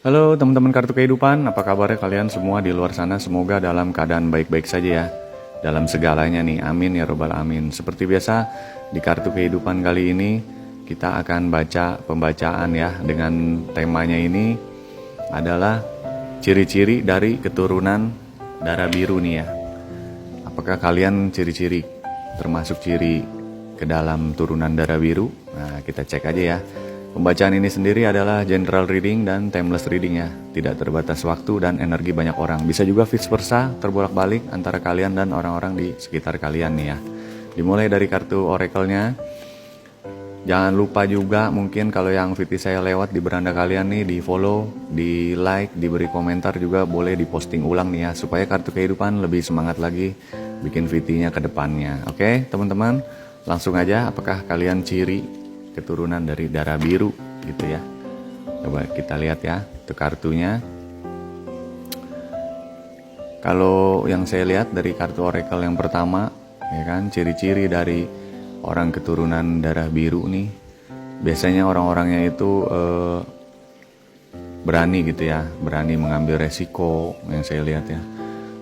Halo teman-teman kartu kehidupan, apa kabarnya kalian semua di luar sana? Semoga dalam keadaan baik-baik saja ya. Dalam segalanya nih, amin ya robbal amin. Seperti biasa, di kartu kehidupan kali ini kita akan baca pembacaan ya. Dengan temanya ini adalah ciri-ciri dari keturunan darah biru nih ya. Apakah kalian ciri-ciri termasuk ciri ke dalam turunan darah biru? Nah, kita cek aja ya. Pembacaan ini sendiri adalah general reading dan timeless reading ya. Tidak terbatas waktu dan energi banyak orang. Bisa juga vice versa, terbolak-balik antara kalian dan orang-orang di sekitar kalian nih ya. Dimulai dari kartu oracle-nya. Jangan lupa juga mungkin kalau yang VT saya lewat di beranda kalian nih, di follow, di like, diberi komentar juga boleh di posting ulang nih ya. Supaya kartu kehidupan lebih semangat lagi bikin VT-nya ke depannya. Oke teman-teman, langsung aja apakah kalian ciri keturunan dari darah biru gitu ya. Coba kita lihat ya, itu kartunya. Kalau yang saya lihat dari kartu oracle yang pertama, ya kan, ciri-ciri dari orang keturunan darah biru nih, biasanya orang-orangnya itu berani gitu ya, berani mengambil resiko yang saya lihat ya.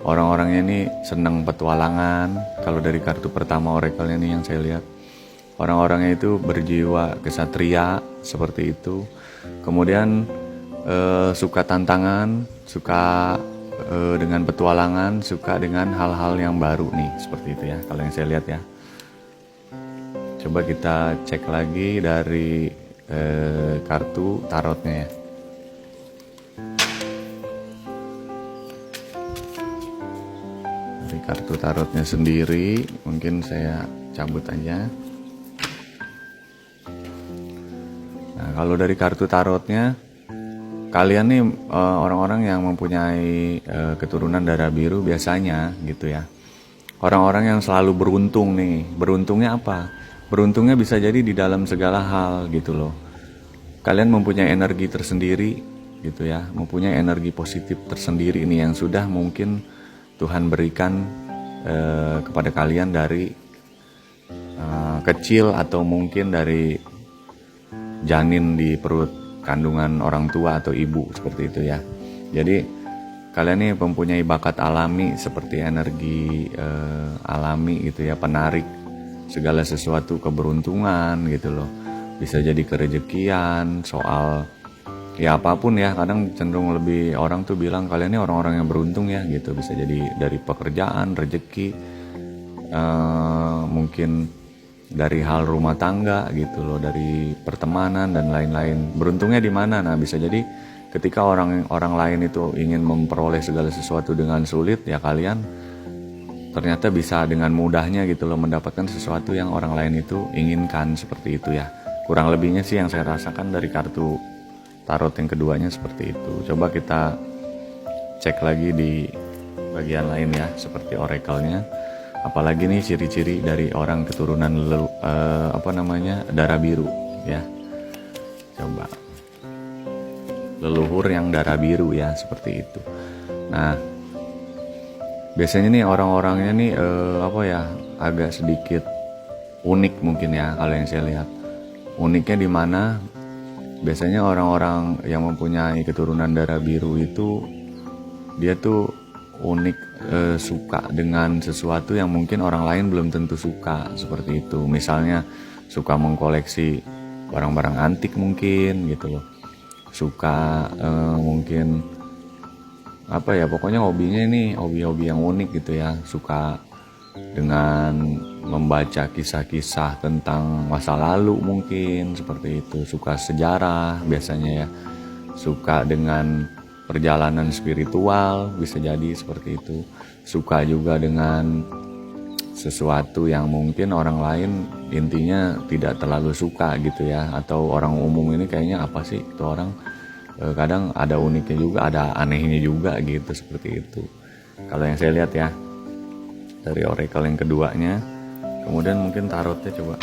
Orang-orangnya ini senang petualangan. Kalau dari kartu pertama oracle-nya nih yang saya lihat, orang-orangnya itu berjiwa kesatria seperti itu. Kemudian suka tantangan, suka dengan petualangan, suka dengan hal-hal yang baru nih, seperti itu ya kalau yang saya lihat ya. Coba kita cek lagi dari kartu tarotnya ya. Dari kartu tarotnya sendiri mungkin saya cabut aja. Kalau dari kartu tarotnya, kalian nih orang-orang yang mempunyai keturunan darah biru biasanya gitu ya. Orang-orang yang selalu beruntung nih. Beruntungnya apa? Beruntungnya bisa jadi di dalam segala hal gitu loh. Kalian mempunyai energi tersendiri gitu ya. Mempunyai energi positif tersendiri nih yang sudah mungkin Tuhan berikan kepada kalian dari kecil atau mungkin dari janin di perut kandungan orang tua atau ibu, seperti itu ya. Jadi kalian nih mempunyai bakat alami seperti energi alami gitu ya, penarik segala sesuatu keberuntungan gitu loh. Bisa jadi kerejekian, soal ya apapun ya. Kadang cenderung lebih orang tuh bilang kalian ini orang-orang yang beruntung ya gitu. Bisa jadi dari pekerjaan, rezeki, mungkin dari hal rumah tangga gitu loh, dari pertemanan dan lain-lain. Beruntungnya di mana? Nah, bisa jadi ketika orang lain itu ingin memperoleh segala sesuatu dengan sulit, ya kalian ternyata bisa dengan mudahnya gitu loh mendapatkan sesuatu yang orang lain itu inginkan, seperti itu ya. Kurang lebihnya sih yang saya rasakan dari kartu tarot yang keduanya seperti itu. Coba kita cek lagi di bagian lain ya, seperti oracle-nya. Apalagi nih ciri-ciri dari orang keturunan darah biru ya. Coba leluhur yang darah biru ya, seperti itu. Nah, biasanya nih orang-orangnya nih agak sedikit unik mungkin ya kalau yang saya lihat. Uniknya di mana? Biasanya orang-orang yang mempunyai keturunan darah biru itu dia tuh unik, suka dengan sesuatu yang mungkin orang lain belum tentu suka, seperti itu. Misalnya suka mengkoleksi barang-barang antik mungkin gitu loh. Suka mungkin pokoknya hobinya ini hobi-hobi yang unik gitu ya. Suka dengan membaca kisah-kisah tentang masa lalu mungkin, seperti itu. Suka sejarah biasanya ya. Suka dengan perjalanan spiritual, bisa jadi seperti itu. Suka juga dengan sesuatu yang mungkin orang lain intinya tidak terlalu suka gitu ya. Atau orang umum ini kayaknya apa sih itu orang, kadang ada uniknya juga, ada anehnya juga gitu, seperti itu. Kalau yang saya lihat ya dari oracle yang keduanya. Kemudian mungkin tarotnya, coba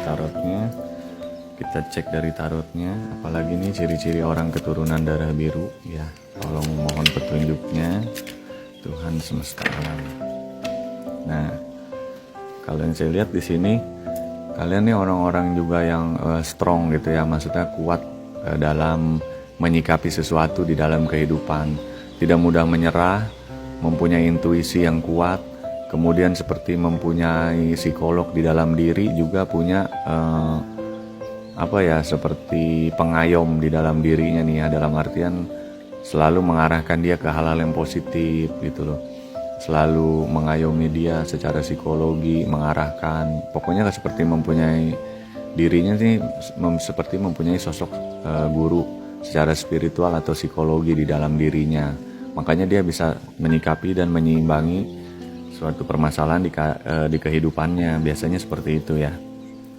tarotnya kita cek dari tarotnya. Apalagi nih ciri-ciri orang keturunan darah biru ya. Tolong mohon petunjuknya Tuhan semesta alam. Nah, kalau yang saya lihat di sini, kalian nih orang-orang juga yang strong gitu ya, maksudnya kuat dalam menyikapi sesuatu di dalam kehidupan, tidak mudah menyerah, mempunyai intuisi yang kuat, kemudian seperti mempunyai psikolog di dalam diri, juga punya seperti pengayom di dalam dirinya nih ya, dalam artian selalu mengarahkan dia ke hal-hal yang positif gitu loh, selalu mengayomi dia secara psikologi, mengarahkan, pokoknya seperti mempunyai dirinya sih seperti mempunyai sosok guru secara spiritual atau psikologi di dalam dirinya. Makanya dia bisa menyikapi dan menyeimbangi suatu permasalahan di kehidupannya, biasanya seperti itu ya.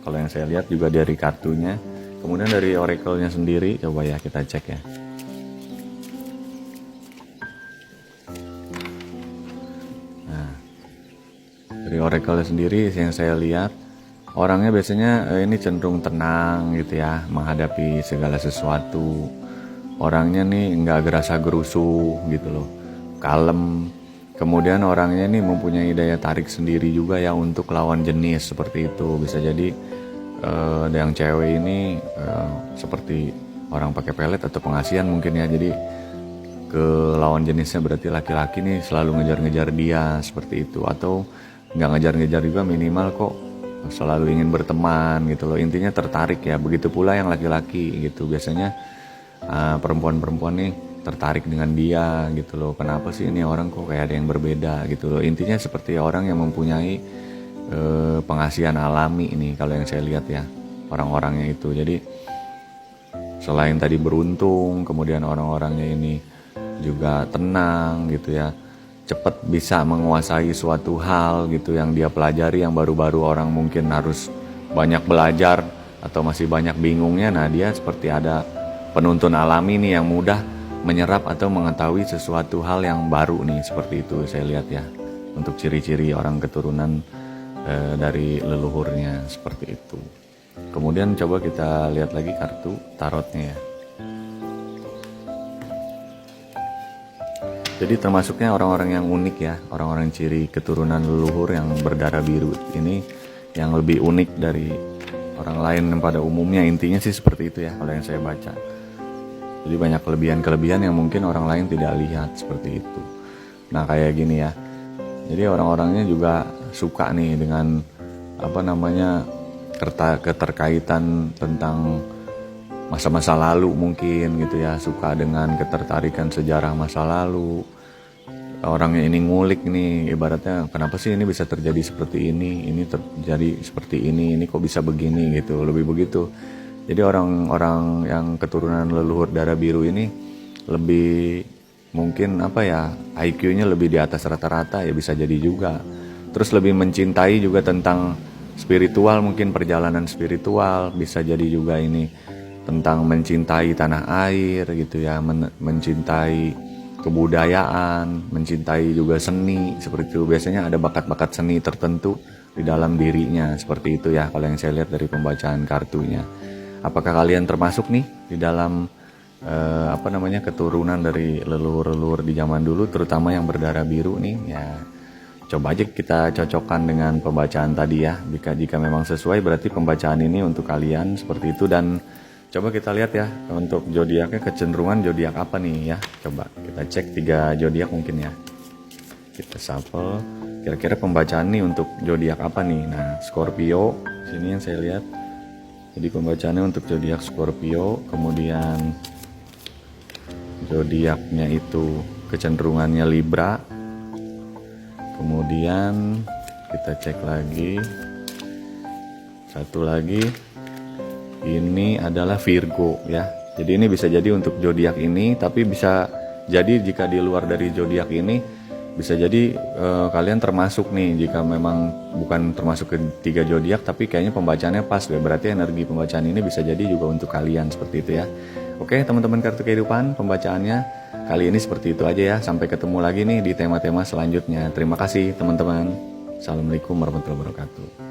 Kalau yang saya lihat juga dari kartunya, kemudian dari oracle-nya sendiri, coba ya kita cek ya. Nah, dari oracle sendiri yang saya lihat, orangnya biasanya ini cenderung tenang gitu ya, menghadapi segala sesuatu. Orangnya nih nggak gerasa gerusu gitu loh, kalem. Kemudian orangnya nih mempunyai daya tarik sendiri juga ya untuk lawan jenis, seperti itu. Bisa jadi yang cewek ini seperti orang pakai pelet atau pengasihan mungkin ya. Jadi ke lawan jenisnya berarti laki-laki nih selalu ngejar-ngejar dia, seperti itu. Atau nggak ngejar-ngejar juga, minimal kok selalu ingin berteman gitu loh. Intinya tertarik ya. Begitu pula yang laki-laki gitu. Biasanya perempuan-perempuan nih tertarik dengan dia gitu loh. Kenapa sih ini orang kok kayak ada yang berbeda gitu loh. Intinya seperti orang yang mempunyai pengasihan alami ini kalau yang saya lihat ya, orang-orangnya itu. Jadi selain tadi beruntung, kemudian orang-orangnya ini juga tenang gitu ya, cepat bisa menguasai suatu hal gitu yang dia pelajari, yang baru-baru orang mungkin harus banyak belajar atau masih banyak bingungnya. Nah, dia seperti ada penuntun alami nih yang mudah menyerap atau mengetahui sesuatu hal yang baru nih, seperti itu saya lihat ya, untuk ciri-ciri orang keturunan dari leluhurnya, seperti itu. Kemudian coba kita lihat lagi kartu tarotnya ya. Jadi termasuknya orang-orang yang unik ya, orang-orang ciri keturunan leluhur yang berdarah biru ini yang lebih unik dari orang lain pada umumnya. Intinya sih seperti itu ya kalau yang saya baca. Jadi banyak kelebihan-kelebihan yang mungkin orang lain tidak lihat, seperti itu. Nah kayak gini ya, jadi orang-orangnya juga suka nih dengan keterkaitan tentang masa-masa lalu mungkin gitu ya, suka dengan ketertarikan sejarah masa lalu. Orangnya ini ngulik nih, ibaratnya kenapa sih ini bisa terjadi seperti ini terjadi seperti ini kok bisa begini gitu, lebih begitu. Jadi orang-orang yang keturunan leluhur darah biru ini lebih mungkin IQ-nya lebih di atas rata-rata ya, bisa jadi juga. Terus lebih mencintai juga tentang spiritual, mungkin perjalanan spiritual, bisa jadi juga ini tentang mencintai tanah air gitu ya, mencintai kebudayaan, mencintai juga seni, seperti itu. Biasanya ada bakat-bakat seni tertentu di dalam dirinya, seperti itu ya kalau yang saya lihat dari pembacaan kartunya. Apakah kalian termasuk nih di dalam keturunan dari leluhur-leluhur di zaman dulu, terutama yang berdarah biru nih ya? Coba aja kita cocokkan dengan pembacaan tadi ya. Jika memang sesuai, berarti pembacaan ini untuk kalian, seperti itu. Dan coba kita lihat ya untuk zodiaknya, kecenderungan zodiak apa nih ya. Coba kita cek 3 zodiak mungkin ya. Kita shuffle. Kira-kira pembacaan nih untuk zodiak apa nih? Nah, Scorpio sini yang saya lihat. Jadi pembacaannya untuk zodiak Scorpio, kemudian zodiaknya itu kecenderungannya Libra. Kemudian kita cek lagi. Satu lagi. Ini adalah Virgo ya. Jadi ini bisa jadi untuk zodiak ini, tapi bisa jadi jika di luar dari zodiak ini, bisa jadi kalian termasuk nih, jika memang bukan termasuk ke 3 zodiak tapi kayaknya pembacaannya pas deh. Berarti energi pembacaan ini bisa jadi juga untuk kalian, seperti itu ya. Oke teman-teman kartu kehidupan, pembacaannya kali ini seperti itu aja ya. Sampai ketemu lagi nih di tema-tema selanjutnya. Terima kasih teman-teman. Assalamualaikum warahmatullahi wabarakatuh.